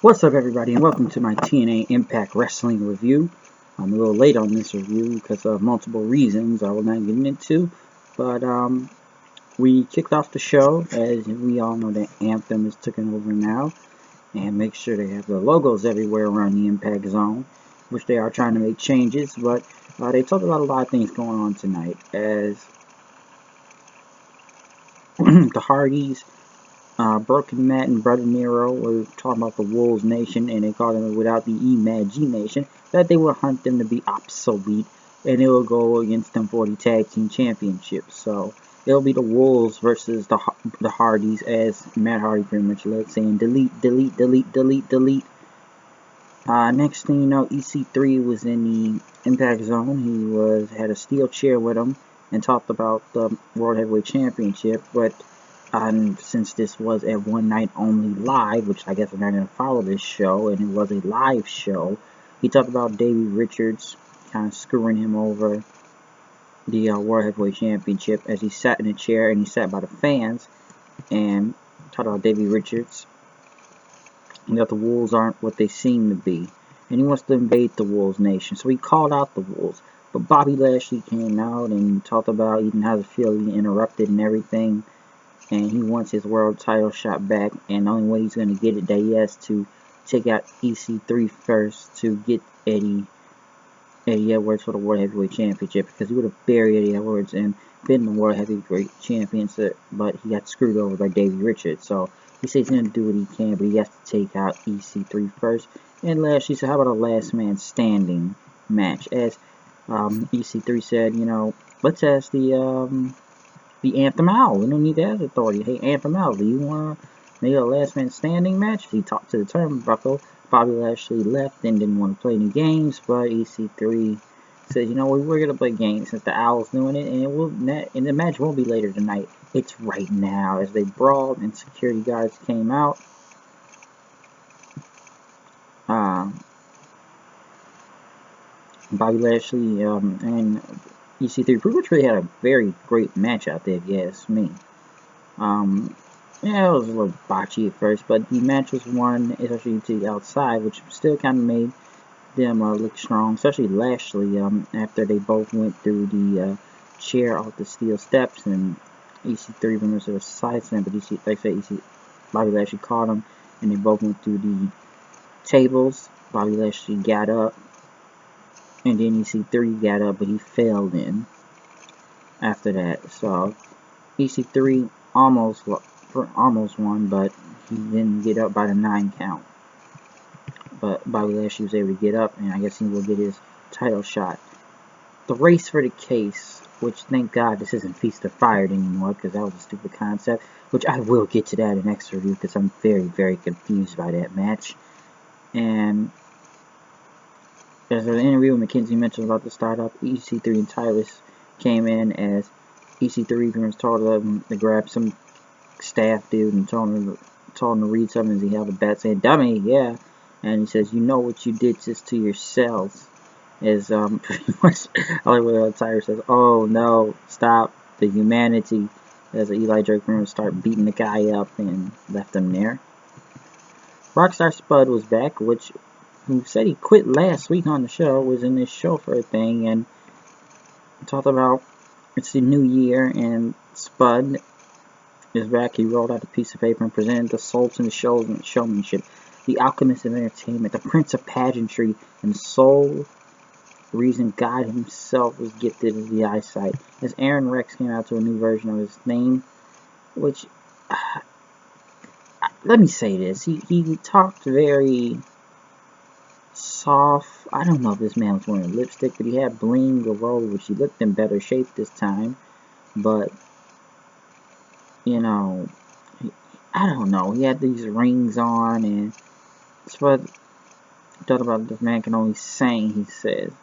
What's up, everybody, and welcome to my TNA IMPACT Wrestling review. I'm a little late on this review because of multiple reasons I will not get into, but we kicked off the show. As we all know, the Anthem is taking over now, and make sure they have the logos everywhere around the Impact Zone, which they are trying to make changes, but they talked about a lot of things going on tonight, as the Hardys, Brooke and Matt and Brother Nero were talking about the Wolves Nation, and they called them without the Imagination, that they will hunt them to be obsolete, and they will go against them for the Tag Team Championships. So it'll be the Wolves versus the Hardys, as Matt Hardy pretty much led, saying delete, delete, delete, delete, delete. Next thing you know, EC3 was in the Impact Zone. He had a steel chair with him and talked about the World Heavyweight Championship, but since this was a one night only live, which I guess I'm not going to follow this show, and it was a live show, he talked about Davey Richards kind of screwing him over the World Heavyweight Championship as he sat in a chair and he sat by the fans, and talked about Davey Richards and that the Wolves aren't what they seem to be, and he wants to invade the Wolves Nation. So he called out the Wolves, but Bobby Lashley came out and talked about he didn't have to feel interrupted and everything, and he wants his world title shot back, and the only way he's going to get it, that he has to take out EC3 first to get Eddie Edwards for the World Heavyweight Championship, because he would have buried Eddie Edwards and been the World Heavyweight Champion, but he got screwed over by Davey Richards. So he says he's going to do what he can, but he has to take out EC3 first. And Lashley said, how about a last man standing match? As EC3 said, let's ask the Anthem out. We don't need that authority. Hey, Anthem out, do you want to make a last man standing match? He talked to the turnbuckle. Bobby Lashley left and didn't want to play any games, but EC3 said, we're going to play games since the Owl's doing it, and the match won't be later tonight. It's right now. As they brawled and security guards came out, Bobby Lashley and EC3 pretty much really had a very great match out there, if you ask me. Yeah, it was a little botchy at first, but the match was won, especially to the outside, which still kind of made them look strong, especially Lashley, after they both went through the chair off the steel steps, and EC3 went to the side slam, but Bobby Lashley caught him, and they both went through the tables. Bobby Lashley got up, and then EC3 got up, but he fell in after that. So EC3 almost won, but he didn't get up by the 9 count. But Bobby Lashley was able to get up, and I guess he will get his title shot. The race for the case, which thank God this isn't Feast or Fired anymore, because that was a stupid concept, which I will get to that in next review, because I'm very, very confused by that match. And there's an interview with Mackenzie mentioned about the startup. EC3 and Tyrus came in as EC3 told them to grab some staff dude and told him to read something as he held a bat saying, "Dummy, yeah." And he says, "You know what you did just to yourselves." Is pretty much I like what Tyrus says, "Oh no, stop the humanity." As Eli Drake start beating the guy up and left him there. Rockstar Spud was back, who said he quit last week on the show, was in this show for a thing, and talked about it's the new year, and Spud is back. He rolled out a piece of paper and presented the Sultan showmanship, the alchemist of entertainment, the prince of pageantry, and the sole reason God himself was gifted with the eyesight. As Aaron Rex came out to a new version of his name, which, let me say this, he talked very soft. I don't know if this man was wearing lipstick, but he had bling galore, which he looked in better shape this time. But, I don't know. He had these rings on, and Spud talked about this man can only sing, he said.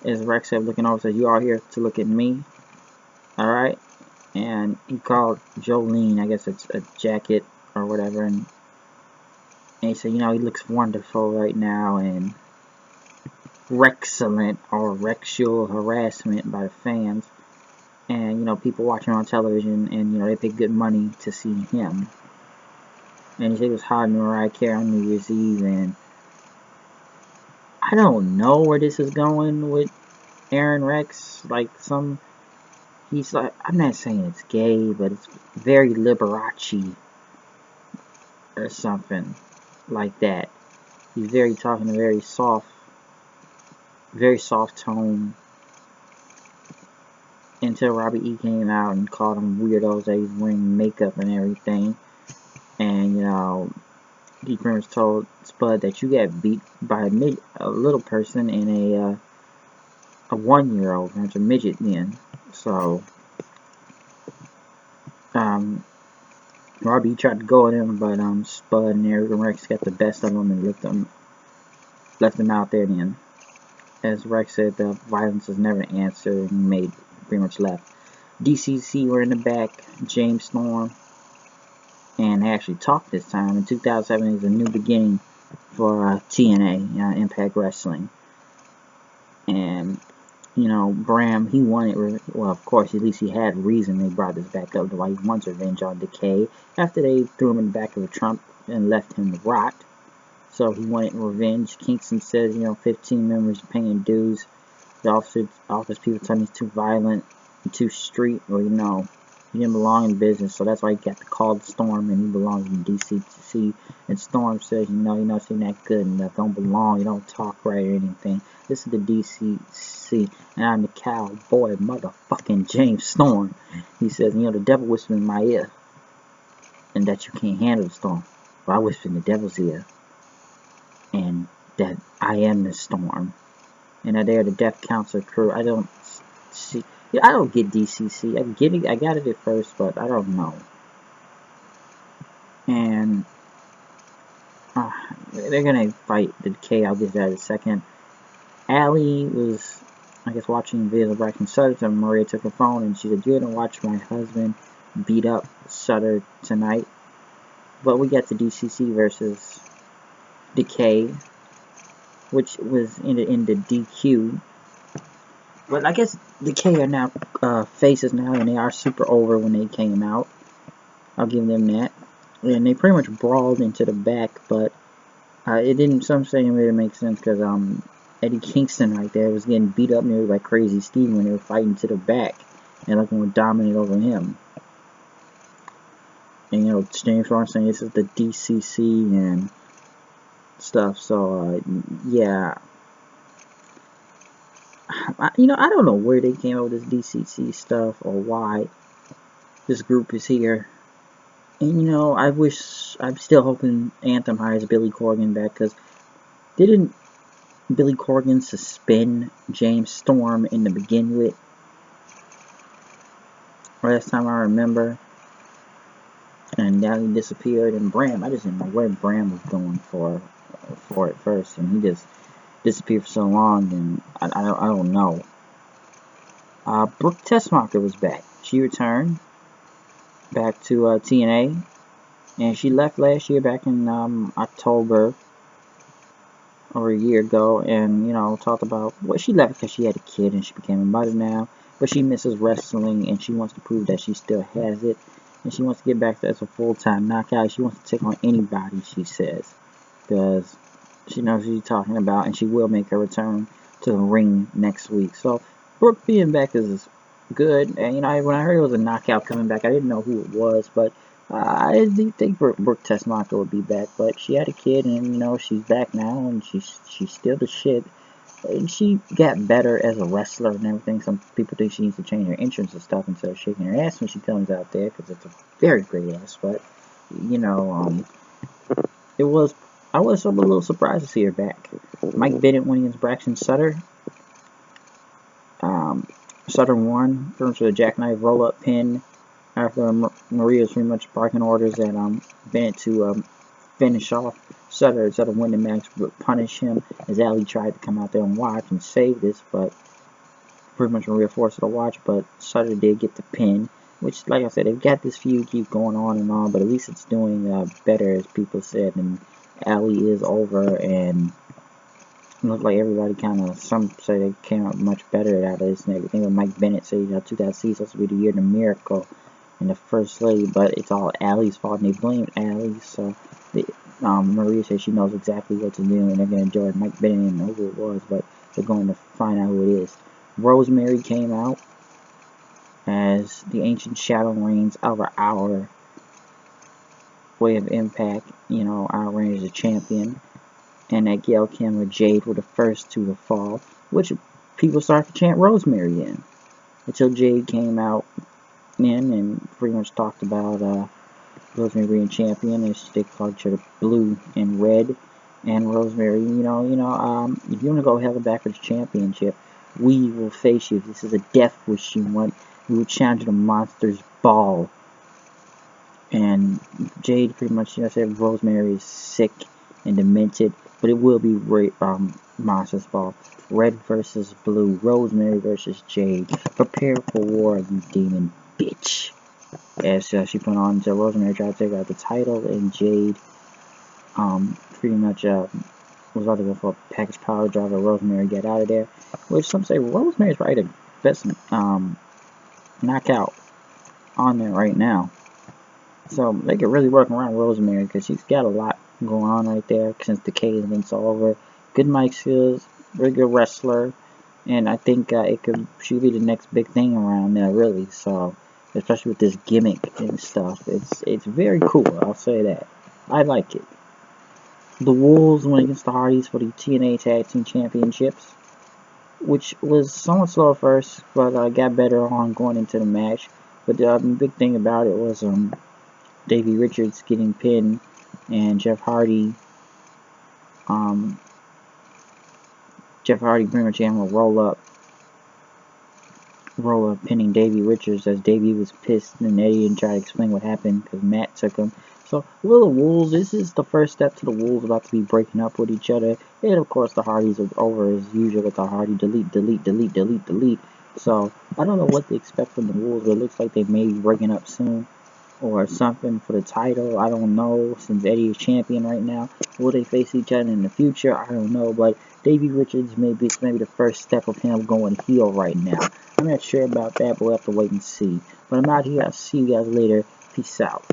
As Rex said, looking over, said, "You are here to look at me." Alright? And he called Jolene, I guess it's a jacket or whatever, and he said, he looks wonderful right now, and Rexcellent, or Rexual harassment by the fans. And, people watching on television, and, they pay good money to see him. and he said he was hiding Mariah Carey on New Year's Eve, and I don't know where this is going with Aaron Rex. Like, he's like, I'm not saying it's gay, but it's very Liberace or something like that. He's talking a very soft tone, until Robbie E came out and called him weirdos that he's wearing makeup and everything. And, you know, he pretty much told Spud that you got beat by a little person and a 1-year-old, and it's a midget then. So, Robbie tried to go at him, but Spud and Aaron Rex got the best of him and left him out there then. As Rex said, the violence is never an answer, and he pretty much left. DCC were in the back, James Storm, and they actually talked this time. In 2007 is a new beginning for TNA Impact Wrestling. And, you know, Bram, he wanted, well, of course, at least he had reason they brought this back up to why he wants revenge on Decay, after they threw him in the back of a trunk and left him to rot. So he wanted revenge. Kingston says, you know, 15 members paying dues. The office people tell him he's too violent and too street, or, you know, he didn't belong in business, so that's why he got to call Storm, and he belongs in DCC. And Storm says, you know, you're not good enough, don't belong, you don't talk right or anything. This is the DCC, and I'm the cowboy motherfucking James Storm. He says, you know, the devil whispered in my ear, and that you can't handle the storm. But I whispered in the devil's ear, and that I am the storm. And that they're the Death Council crew. I don't see. Yeah, I don't get DCC. I got it at first, but I don't know. And they're gonna fight the Decay. I'll get that in a second. Allie was, I guess, watching videos of Braxton Sutter, and Maria took her phone and she said, "You're gonna watch my husband beat up Sutter tonight." But we got the DCC versus Decay, which was in the DQ. But I guess Decay are now faces now, and they are super over when they came out. I'll give them that. And they pretty much brawled into the back, but it didn't. Some say it didn't make sense because Eddie Kingston right there was getting beat up nearly by Crazy Steve when they were fighting to the back, and like were dominant over him. And you know, James Storm saying this is the DCC and stuff. So yeah. You know, I don't know where they came up with this DCC stuff or why this group is here. And, you know, I'm still hoping Anthem hires Billy Corgan back, because didn't Billy Corgan suspend James Storm in the begin with? Last time I remember. And now he disappeared. And Bram, I just didn't know where Bram was going for at first. And he just disappeared for so long, and I don't know. Brooke Tessmacher was back. She returned back to TNA, and she left last year back in October, or a year ago, and you know, talked about, well, she left because she had a kid and she became a mother now, but she misses wrestling and she wants to prove that she still has it, and she wants to get back as a full-time knockout. She wants to take on anybody, she says, because she knows what she's talking about, and she will make her return to the ring next week. So Brooke being back is good. And you know, when I heard it was a knockout coming back, I didn't know who it was, but I didn't think Brooke Tessmacher would be back. But she had a kid, and you know, she's back now, and she's still the shit. And she got better as a wrestler and everything. Some people think she needs to change her entrance and stuff instead of shaking her ass when she comes out there, because it's a very great ass. But you know, I was a little surprised to see her back. Mike Bennett went against Braxton Sutter. Sutter won, pretty much with a jackknife roll-up pin, after Maria was pretty much barking orders at Bennett to finish off Sutter instead of win the match, but punish him, as Allie tried to come out there and watch and save this, but pretty much Maria forced her to watch. But Sutter did get the pin, which, like I said, they've got this feud keep going on and on, but at least it's doing better, as people said, and Allie is over, and it looked like everybody kind of, some say they came out much better out of this and everything. But Mike Bennett said, 2006 is supposed to be the year of the miracle, and the First Lady, but it's all Allie's fault, and they blamed Allie, so Maria says she knows exactly what to do, and they're going to enjoy it. Mike Bennett didn't know who it was, but they're going to find out who it is. Rosemary came out as the Ancient Shadow reigns over our Way of Impact, our reign as a champion, and that Gail Kim or Jade were the first two to fall, which people started to chant Rosemary in, until Jade came out in and pretty much talked about Rosemary being champion, and they called each other blue and red, and Rosemary, if you want to go hell backwards championship, we will face you. If this is a death wish you want, we will challenge the monster's ball. And Jade pretty much, said Rosemary is sick and demented, but it will be monster's ball. Red versus blue, Rosemary versus Jade. Prepare for war, you demon bitch. As she put on, so Rosemary tried to take out the title, and Jade pretty much was about to go for a package power driver. Rosemary get out of there, which some say Rosemary's probably the best knockout on there right now. So they could really work around Rosemary, because she's got a lot going on right there since the Cage event's over. Good mic skills, really good wrestler, and I think she'll be the next big thing around there, really. So especially with this gimmick and stuff, it's very cool. I'll say that. I like it. The Wolves went against the Hardys for the TNA Tag Team Championships, which was somewhat slow at first, but got better on going into the match. But the big thing about it was Davey Richards getting pinned, and Jeff Hardy pretty much having a roll up pinning Davey Richards, as Davey was pissed, and Eddie didn't try to explain what happened because Matt took him. So, the Wolves, this is the first step to the Wolves about to be breaking up with each other. And of course, the Hardys are over as usual with the Hardy delete. So, I don't know what to expect from the Wolves, but it looks like they may be breaking up soon or something for the title. I don't know, since Eddie is champion right now. Will they face each other in the future? I don't know, but Davey Richards maybe the first step of him going heel right now. I'm not sure about that, but we'll have to wait and see. But I'm out here. I'll see you guys later. Peace out.